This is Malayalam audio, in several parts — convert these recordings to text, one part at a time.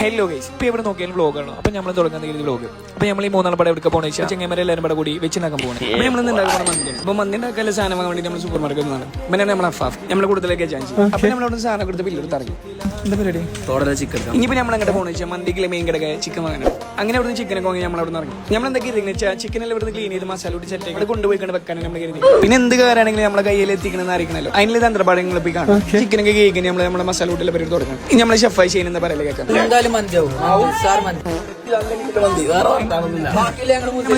ഹലോ ഗൈസ്, ഇപ്പോൾ ഇവിടെ നോക്കിയാൽ വ്ളോഗാണ്. അപ്പോൾ നമ്മൾ തുടങ്ങുന്ന ഈ വ്ളോഗ്. അപ്പോൾ നമ്മൾ ഈ മൂന്നാൾ പടം എടുക്കാൻ പോകുന്ന വെച്ചാൽ ചെങ്ങന്മാരെല്ലാവരും പടം കൂടി വെച്ചുണ്ടാക്കാൻ പോകുന്നത്. അപ്പോൾ നമ്മൾ ഉണ്ടാക്കാൻ മന്തിയാണ്. അപ്പോൾ മന്തി ഉണ്ടാക്കാൻ സാധനം വാങ്ങാൻ വേണ്ടി നമ്മൾ സൂപ്പർ മാർക്കറ്റിൽ നിന്നാണ്. പിന്നെ നമ്മൾ അഫാഫ് നമ്മുടെ കൂടുതലേക്ക് ചാൻസ്. അപ്പോൾ നമ്മൾ അവിടെ സാധനം കൊടുത്ത് ബില്ലെടുത്ത് ഇറങ്ങി. എന്താ പരിപാടി? Total chicken. ഇനിയിപ്പോൾ നമ്മൾ അങ്ങോട്ട് പോകുന്ന വെച്ചാൽ മന്തിക്ക് മെയിൻ കിടക്കുക ചിക്കൻ വാങ്ങാൻ. അങ്ങനെ അവിടെ നിന്ന് ചിക്കനൊക്കെ വാങ്ങി നമ്മൾ അവിടെ നിന്ന് ഇറങ്ങി. നമ്മൾ എന്തൊക്കെ ഇരുന്ന് വെച്ചാൽ ചിക്കനെല്ലാം ഇവിടെ ക്ലീൻ ചെയ്ത് മസാല കൂടി സെറ്റ് ആയി കൊണ്ടുപോയി കണ്ട് വെക്കാൻ നമ്മൾ കരുതി. പിന്നെ എന്ത് കാര്യമാണെങ്കിലും നമ്മളെ കയ്യിൽ എത്തിക്കണമെന്ന് അറിയിക്കണല്ലോ. അതിനുള്ള തന്ത്രപാടങ്ങൾ ഇപ്പോൾ കാണാം. ചിക്കനൊക്കെ കേൾക്കാൻ നമ്മൾ നമ്മുടെ മസാല കൂട്ടിലെ പരിപാടി തുടങ്ങണം. ഇനി നമ്മളെ ഷെഫായി ചെയ്യുന്ന പറയല് കേൾക്കാം.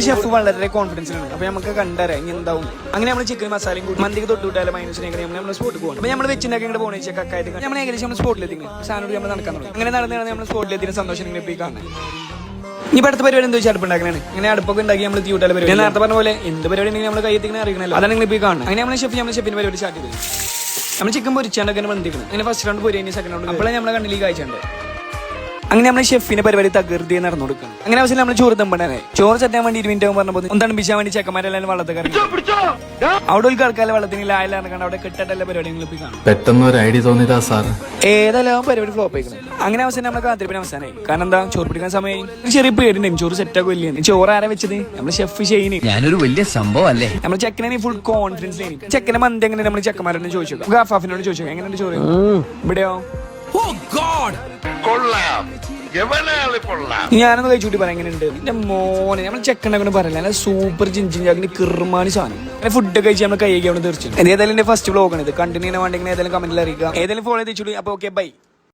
ഷെഫ് വളരെ കോൺഫിഡൻസിലാണ്. അപ്പൊ നമുക്ക് കണ്ടറിയാം ഇനി എന്താവും. അങ്ങനെ നമ്മൾ ചിക്കൻ മസാലയും കൂടി മന്തിക്ക് തൊട്ടുവിട്ടാലും മൈനസിനെ നമ്മൾ സ്പോട്ട് പോകും. അപ്പൊ നമ്മൾ വെച്ചിട്ടുണ്ടാക്കി ഇങ്ങനെ പോകുന്ന കക്കായിട്ട് നമ്മൾ ഏകദേശം നമ്മൾ സ്പോട്ടിലെത്തിക്കും. സാധനം നമ്മൾ നടക്കാൻ തുടങ്ങി. അങ്ങനെ നടന്നാണ് നമ്മൾ സ്പോട്ടിലെത്തിയ സന്തോഷം കാണുന്നത്. ഈ അടുത്ത പരിപാടി എന്താ വെച്ചാൽ അടുപ്പുണ്ടാക്കണേ. അങ്ങനെ അടുപ്പൊക്കെ ഉണ്ടാക്കി നമ്മൾ തീട്ടാല പരിപാടി. ഞാൻ നേരത്തെ പറഞ്ഞ പോലെ എന്ത് പരിപാടി ഉണ്ടെങ്കിൽ നമ്മൾ കയ്യെത്തിങ്ങനെ അറിയണല്ലോ. അതാണ് നിങ്ങൾ ഇപ്പോൾ കാണുന്നത്. അങ്ങനെ നമ്മൾ ഷെഫിന്റെ പരിപാടി സ്റ്റാർട്ട് ചെയ്തു. നമ്മൾ ചിക്കൻ പൊരിച്ചാണ്ടൊക്കെ വന്നിരിക്കണം. അങ്ങനെ ഫസ്റ്റ് റൗണ്ട് പൊരി സെക്കൻഡ് റൗണ്ട് അപ്പോഴേ നമ്മളെ കണ്ണിലേക്ക് കാഴ്ചയുണ്ട്. അങ്ങനെ നമ്മൾ ഷെഫിന്റെ പരിപാടി തകൃതി നടന്നു കൊടുക്കണം. അങ്ങനെ അവസരം നമ്മൾ ചോറ് തമ്പണേ ചോറ് ചെറ്റാൻ വേണ്ടി 20 മിനിറ്റ് പറഞ്ഞപ്പോൾ ഒന്നാണ് പിശാൻ വേണ്ടി ചെക്കന്മാരെല്ലാം വെള്ളത്തിൽ കറങ്ങി. അവിടെ ഒരു കറക്കാല വെള്ളത്തിന് ലായലാണ് അവിടെ കിട്ടട്ടല്ല പരിപാടികൾ കാണും. പെട്ടെന്ന് ഒരു ഐഡിയ തോന്നിയതാ സാർ. ഏതെല്ലാം പരിപാടി ഫ്ലോപ്പ് ആയിക്കണം. അങ്ങനെ അവസരം നമ്മളെ കാത്തിരിപ്പിന് അവസാനമായി. കാരണം എന്താ ചോറ് പിടിക്കാൻ സമയമായി. ചെറിയ പേടിണ്ടായും ചോറ് സെറ്റാക്കും ഇല്ലേ. ചോറ് ആരാ വെച്ചത്? നമ്മൾ ഷെഫ് ഷെയ്നി. ഞാനൊരു വലിയ സംഭവം അല്ലേ. നമ്മൾ ചെക്കനെ ഫുൾ കോൺഫിഡൻസ് ചെക്കനെ മന്തി എങ്ങനെ നമ്മൾ ചെക്കന്മാരോട് ചോദിച്ചു. ഗാഫാഫിനോട് ചോദിച്ചു എങ്ങനെയാണ് ചോറ് ഇവിടെയോ. ഞാനൊന്ന് കഴിച്ചുകൂട്ടി പറയാം എങ്ങനെയുണ്ട്. എന്റെ മോനെ നമ്മൾ ചെക്കനെ പറയില്ല സൂപ്പർ ജിഞ്ചിഞ്ചാക്കിന് കിർമാനി സാധനം. അങ്ങനെ ഫുഡ് കഴിച്ച് നമ്മൾ കൈയ്യാണ് തീർച്ചയായും. ഏതായാലും എന്റെ ഫസ്റ്റ് വ്ളോഗാണ് ഇത്. കണ്ടിന്യൂ വേണ്ടെങ്കിൽ ഏതായാലും കമന്റിൽ അറിയിക്കുക. ഏതായാലും ഫോളോ ചെയ്ത്. അപ്പോൾ ഓക്കെ ബൈ.